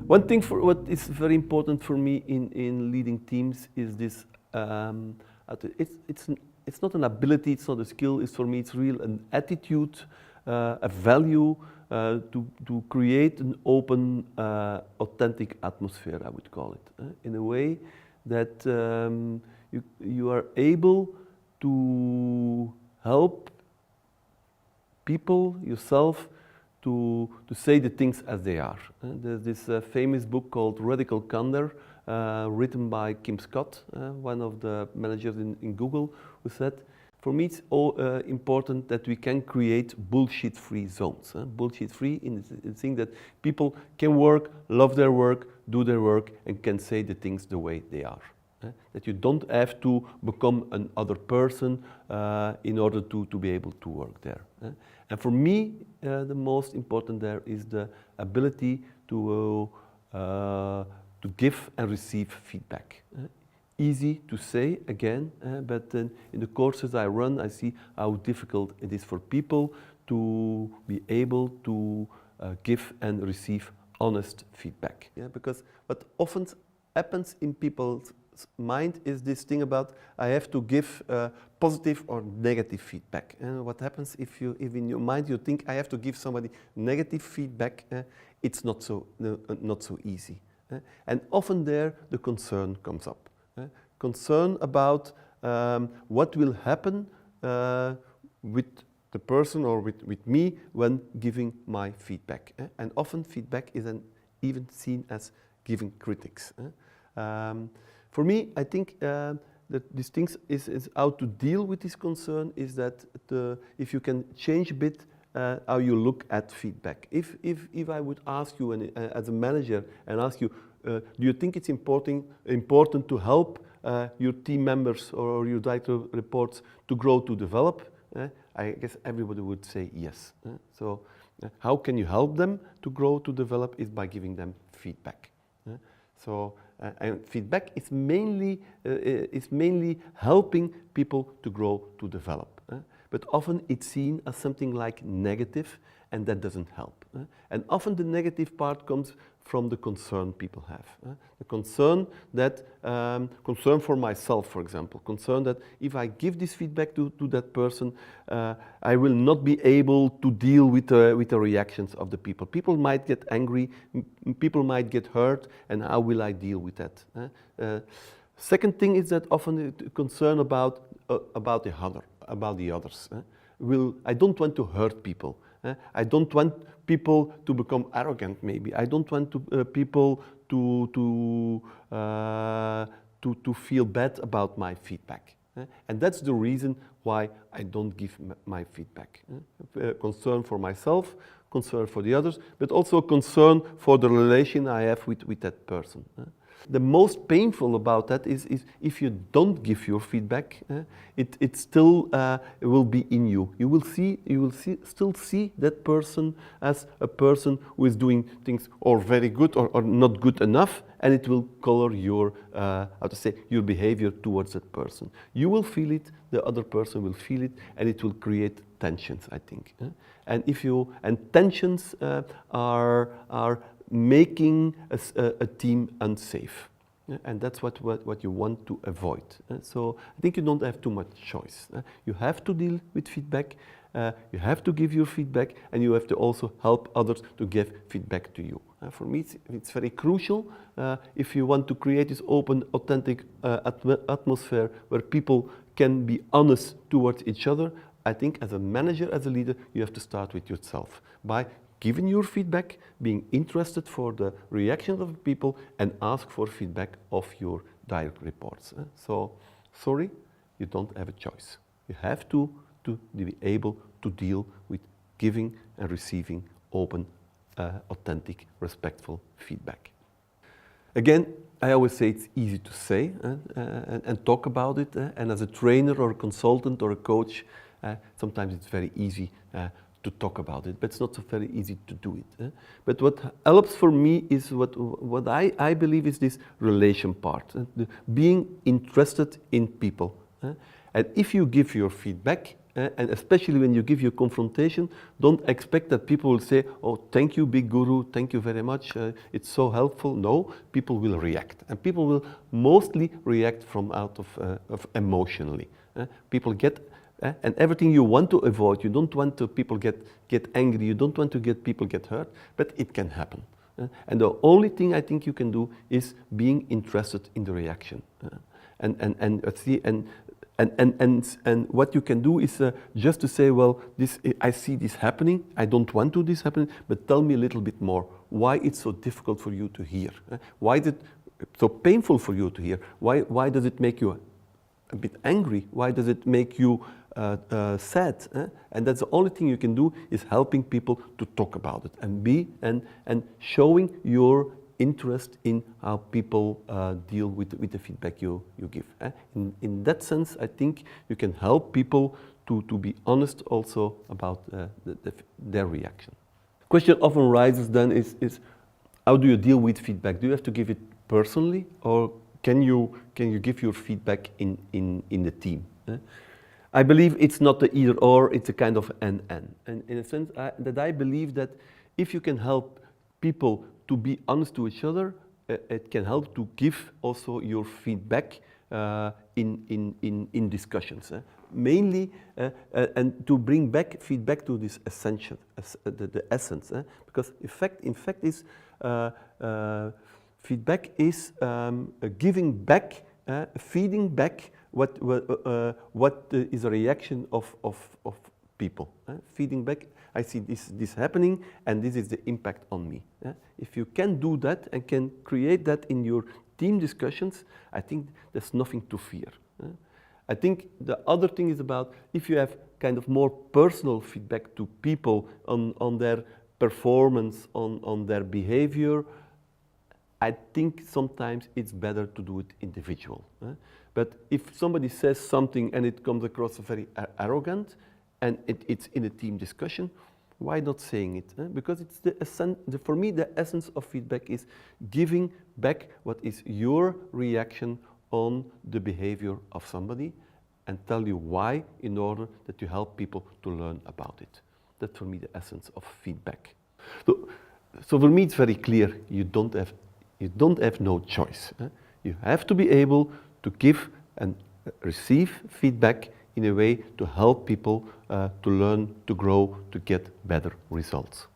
One thing for what is very important for me in leading teams is this. It's not an ability, it's not a skill. It's for me, it's real an attitude, a value to create an open, authentic atmosphere. I would call it in a way that you are able to help people, yourself, to say the things as they are. There's this famous book called Radical Candor, written by Kim Scott, one of the managers in Google, who said, for me it's important that we can create bullshit-free zones. Bullshit-free in the thing that people can work, love their work, do their work, and can say the things the way they are. That you don't have to become another person in order to be able to work there. And for me, the most important there is the ability to give and receive feedback. Easy to say again, but in the courses I run, I see how difficult it is for people to be able to give and receive honest feedback. Yeah, because what often happens in people's mind is this thing about I have to give positive or negative feedback. And what happens if in your mind you think I have to give somebody negative feedback, it's not so easy. And often there the concern comes up. Concern about what will happen with the person or with me when giving my feedback. And often feedback is even seen as giving critics. For me, I think that these things is how to deal with this concern is that if you can change a bit how you look at feedback. If I would ask you as a manager and ask you, do you think it's important to help your team members or your direct reports to grow, to develop? I guess everybody would say yes. So how can you help them to grow, to develop is by giving them feedback. And feedback is mainly helping people to grow, to develop. But often it's seen as something like negative, and that doesn't help. And often the negative part comes from the concern people have. The concern for myself, for example, concern that if I give this feedback to that person, I will not be able to deal with the reactions of the people. People might get angry, people might get hurt, and how will I deal with that? Second thing is that often concern about the others. I don't want to hurt people. I don't want people to become arrogant. Maybe I don't want people to feel bad about my feedback. And that's the reason why I don't give my feedback. Concern for myself, concern for the others, but also concern for the relation I have with that person. The most painful about that is if you don't give your feedback, it still will be in you. You will still see that person as a person who is doing things or very good or not good enough, and it will color your your behavior towards that person. You will feel it, the other person will feel it, and it will create tensions, I think. And tensions are making a team unsafe. And that's what you want to avoid. So I think you don't have too much choice. You have to deal with feedback, you have to give your feedback, and you have to also help others to give feedback to you. For me, it's very crucial if you want to create this open, authentic atmosphere where people can be honest towards each other. I think as a manager, as a leader, you have to start with yourself by giving your feedback, being interested for the reactions of people, and ask for feedback of your direct reports. So, sorry, you don't have a choice. You have to be able to deal with giving and receiving open, authentic, respectful feedback. Again, I always say it's easy to say and talk about it. And as a trainer or a consultant or a coach, sometimes it's very easy to talk about it, but it's not so very easy to do it. But what helps for me is what I believe is this relation part, being interested in people. And if you give your feedback, And especially when you give your confrontation, don't expect that people will say, oh, thank you, big guru, thank you very much, it's so helpful. No, people will react. And people will mostly react from out of emotionally. People get, and everything you want to avoid, you don't want to people get angry, you don't want to get people get hurt, but it can happen. And the only thing I think you can do is being interested in the reaction. And what you can do is just to say, well, I see this happening, I don't want to this happen, but tell me a little bit more. Why it's so difficult for you to hear? Why is it so painful for you to hear? Why does it make you a bit angry? Why does it make you sad? And that's the only thing you can do is helping people to talk about it and showing your interest in how people deal with the feedback you give. In that sense, I think you can help people to be honest also about their reaction. Question often rises then is how do you deal with feedback? Do you have to give it personally, or can you give your feedback in the team? I believe it's not the either or, it's a kind of and. And in a sense that I believe that if you can help people to be honest to each other, it can help to give also your feedback in discussions. Mainly, and to bring back feedback to this essential, the essence. Because in fact is feedback is giving back, feeding back what is a reaction of people. Feeding back, I see this happening and this is the impact on me. If you can do that and can create that in your team discussions, I think there's nothing to fear. I think the other thing is about if you have kind of more personal feedback to people on their performance, on their behavior, I think sometimes it's better to do it individual. But if somebody says something and it comes across very arrogant and it's in a team discussion, why not saying it? Because it's for me, the essence of feedback is giving back what is your reaction on the behavior of somebody and tell you why in order that you help people to learn about it. That's for me the essence of feedback. So for me it's very clear, you don't have no choice. You have to be able to give and receive feedback in a way to help people to learn, to grow, to get better results.